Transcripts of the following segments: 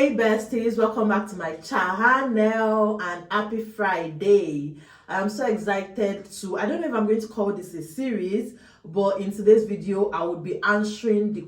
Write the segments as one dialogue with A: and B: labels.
A: Hey besties, welcome back to my channel and happy Friday. I'm so excited I don't know if I'm going to call this a series, but in today's video I would be answering the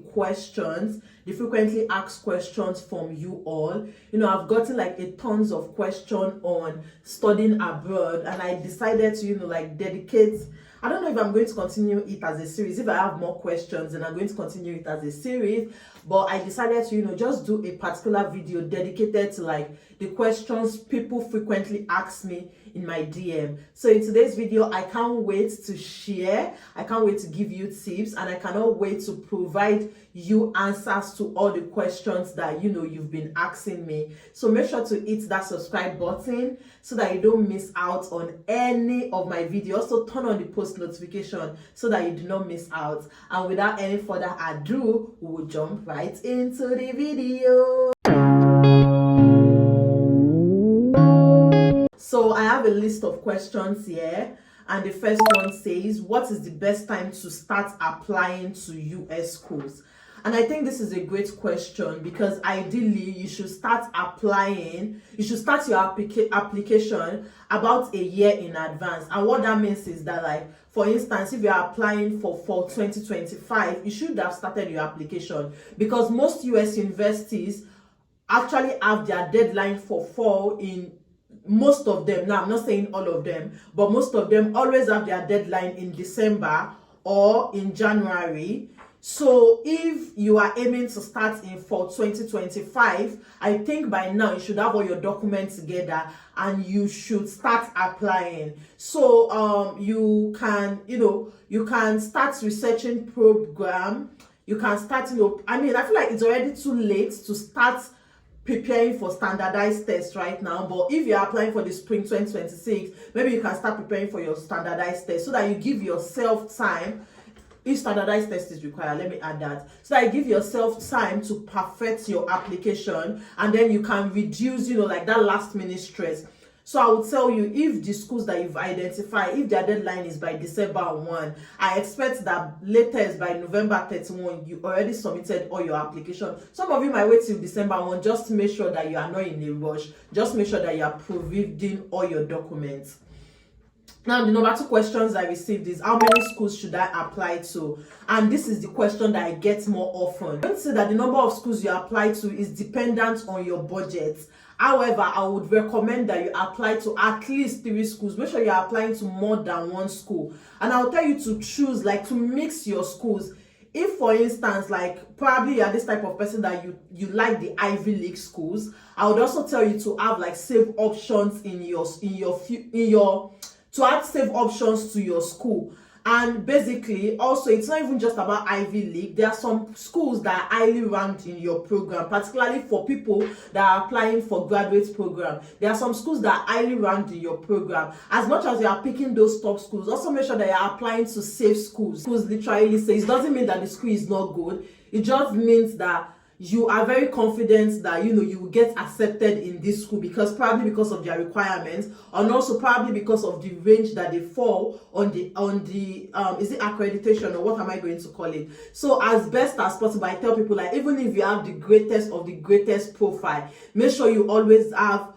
A: frequently asked questions from you all. I've gotten like a tons of questions on studying abroad, and I decided to dedicate. I don't know if I'm going to continue it as a series. If I have more questions, then I'm going to continue it as a series. But I decided to, just do a particular video dedicated to like the questions people frequently ask me in my DM. So in today's video, I can't wait to share. I can't wait to give you tips, and I cannot wait to provide you answers to all the questions that you've been asking me. So make sure to hit that subscribe button so that you don't miss out on any of my videos. So turn on the post notification so that you do not miss out. And without any further ado, we will jump right into the video. So I have a list of questions here, and the first one says, what is the best time to start applying to US schools? And I think this is a great question, because ideally you should start applying, you should start your application about a year in advance. And what that means is that, like, for instance, if you are applying for fall 2025, you should have started your application, because most US universities actually have their deadline for fall in most of them. Now, I'm not saying all of them, but most of them always have their deadline in December or in January. So if you are aiming to start in fall 2025, I think by now you should have all your documents together and you should start applying. So you can start researching program. You can start, I feel like it's already too late to start preparing for standardized tests right now, but if you're applying for the spring 2026, maybe you can start preparing for your standardized test so that you give yourself time. If standardized test is required, let me add that, so that you give yourself time to perfect your application, and then you can reduce like that last minute stress. So I would tell you, if the schools that you've identified, if their deadline is by December 1, I expect that latest by November 31, you already submitted all your application. Some of you might wait till December 1 just to make sure that you are not in a rush. Just make sure that you are providing all your documents. Now, the number 2 questions I received is, how many schools should I apply to? And this is the question that I get more often. I would say that the number of schools you apply to is dependent on your budget. However, I would recommend that you apply to at least 3 schools. Make sure you're applying to more than 1 school. And I'll tell you to choose, to mix your schools. If, for instance, probably you're this type of person that you like the Ivy League schools, I would also tell you to have safe options to add safe options to your school. And basically, also, it's not even just about Ivy League. There are some schools that are highly ranked in your program, particularly for people that are applying for graduate program. There are some schools that are highly ranked in your program. As much as you are picking those top schools, also make sure that you are applying to safe schools. Schools literally say, it doesn't mean that the school is not good. It just means that you are very confident that you will get accepted in this school, because of their requirements, and also probably because of the range that they fall on the is it accreditation, or what am I going to call it? So as best as possible, I tell people, even if you have the greatest of the greatest profile, make sure you always have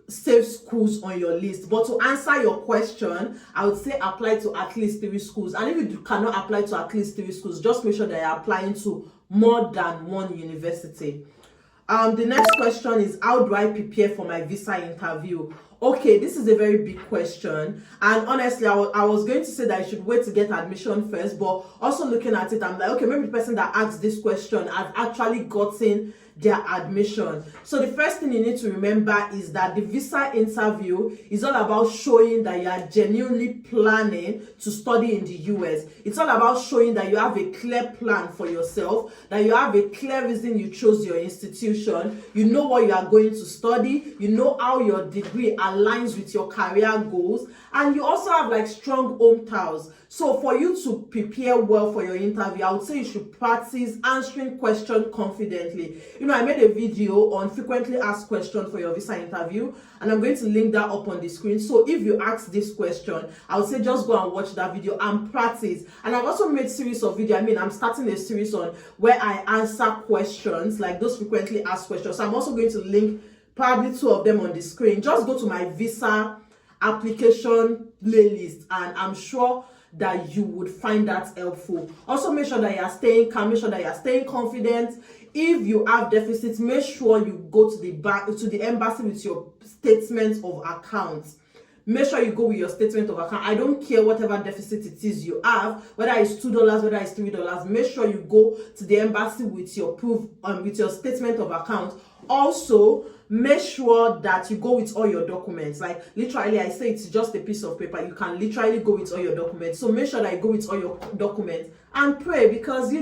A: safe schools on your list. But to answer your question, I would say apply to at least 3 schools. And if you cannot apply to at least 3 schools, just make sure that you're applying to more than 1 university. The next question is, how do I prepare for my visa interview? Okay, this is a very big question, and honestly, I was going to say that I should wait to get admission first, but also looking at it, I'm like, okay, maybe the person that asked this question has actually gotten their admission. So the first thing you need to remember is that the visa interview is all about showing that you are genuinely planning to study in the US. It's all about showing that you have a clear plan for yourself, that you have a clear reason you chose your institution, you know what you are going to study, you know how your degree aligns aligns with your career goals, and you also have like strong home ties. So for you to prepare well for your interview, I would say you should practice answering questions confidently. I made a video on frequently asked questions for your visa interview, and I'm going to link that up on the screen. So if you ask this question, I would say just go and watch that video and practice. And I've also made series of videos. I'm starting a series on where I answer questions, like those frequently asked questions. So I'm also going to link probably 2 of them on the screen. Just go to my visa application playlist, and I'm sure that you would find that helpful. Also, make sure that you are staying calm, make sure that you are staying confident. If you have deficits, make sure you go to the embassy with your statement of accounts. Make sure you go with your statement of account. I don't care whatever deficit it is you have, whether it's $2, whether it's $3. Make sure you go to the embassy with your proof, with your statement of account. Also, make sure that you go with all your documents. Like literally, I say it's just a piece of paper. You can literally go with all your documents. So make sure that you go with all your documents and pray, because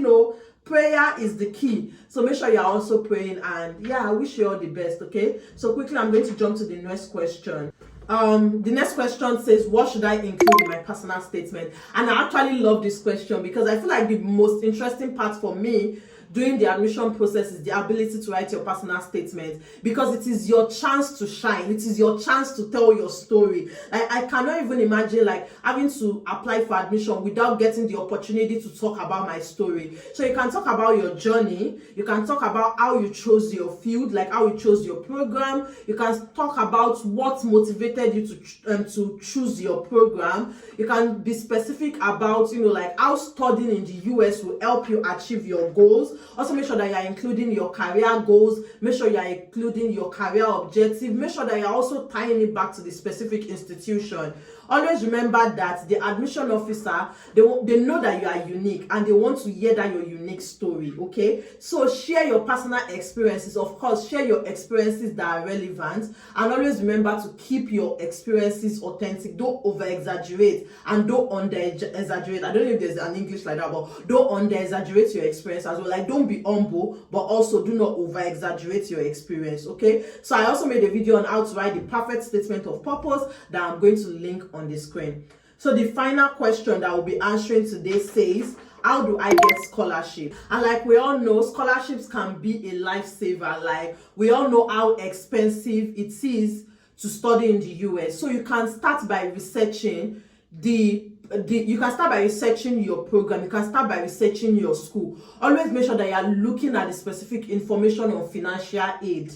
A: prayer is the key. So make sure you're also praying, and I wish you all the best. Okay, so quickly I'm going to jump to the next question. The next question says, what should I include in my personal statement? And I actually love this question, because I feel like the most interesting part for me during the admission process is the ability to write your personal statement, because it is your chance to shine. It is your chance to tell your story. Like, I cannot even imagine like having to apply for admission without getting the opportunity to talk about my story. So you can talk about your journey, you can talk about how you chose your field, like how you chose your program, you can talk about what motivated you to choose your program. You can be specific about like how studying in the US will help you achieve your goals. Also, make sure that you are including your career goals. Make sure you are including your career objective. Make sure that you are also tying it back to the specific institution. Always remember that the admission officer, they know that you are unique, and they want to hear that your unique story. Okay, so share your personal experiences. Of course, share your experiences that are relevant, and always remember to keep your experiences authentic. Don't over exaggerate and don't under exaggerate. I don't know if there's an English like that, but don't under exaggerate your experience as well. Like, don't be humble, but also do not over exaggerate your experience. Okay, so I also made a video on how to write the perfect statement of purpose that I'm going to link on the screen. So the final question that we'll be answering today says, how do I get scholarship? And like we all know, scholarships can be a lifesaver. Like, we all know how expensive it is to study in the US. So you can start by researching you can start by researching your program. You can start by researching your school. Always make sure that you are looking at the specific information on financial aid.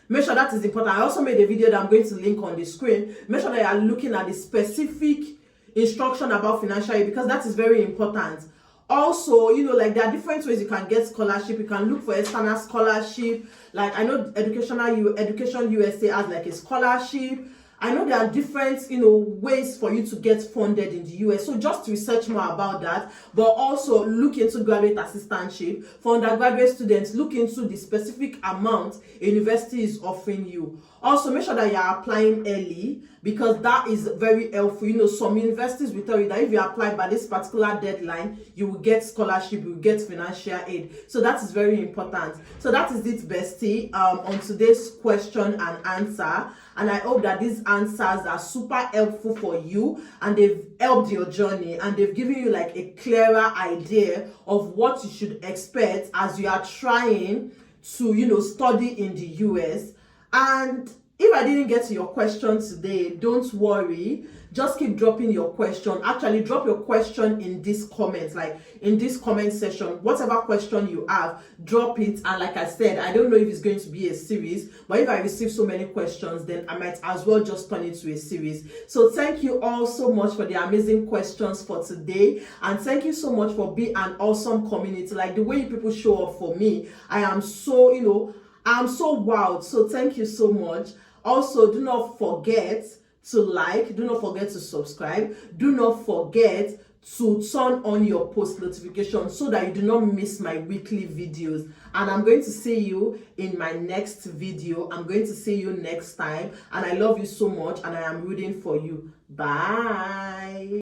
A: Make sure that is important. I also made a video that I'm going to link on the screen. Make sure that you are looking at the specific instruction about financial aid, because that is very important. Also, like, there are different ways you can get scholarship. You can look for external scholarship. Like, I know Education USA has like a scholarship. I know there are different, ways for you to get funded in the US. So just research more about that. But also look into graduate assistantship. For undergraduate students, look into the specific amount a university is offering you. Also, make sure that you are applying early, because that is very helpful. Some universities will tell you that if you apply by this particular deadline, you will get scholarship, you will get financial aid. So that is very important. So that is it, bestie, on today's question and answer. And I hope that these answers are super helpful for you, and they've helped your journey, and they've given you like a clearer idea of what you should expect as you are trying to, study in the US. And if I didn't get to your question today, don't worry. Just keep dropping your question. Actually, drop your question in this comment, like in this comment section. Whatever question you have, drop it. And like I said, I don't know if it's going to be a series, but if I receive so many questions, then I might as well just turn it to a series. So thank you all so much for the amazing questions for today. And thank you so much for being an awesome community. Like, the way you people show up for me, I am so, I'm so wowed. So thank you so much. Also, do not forget to like, do not forget to subscribe, do not forget to turn on your post notifications so that you do not miss my weekly videos. And I'm going to see you in my next video. I'm going to see you next time. And I love you so much, and I am rooting for you. Bye.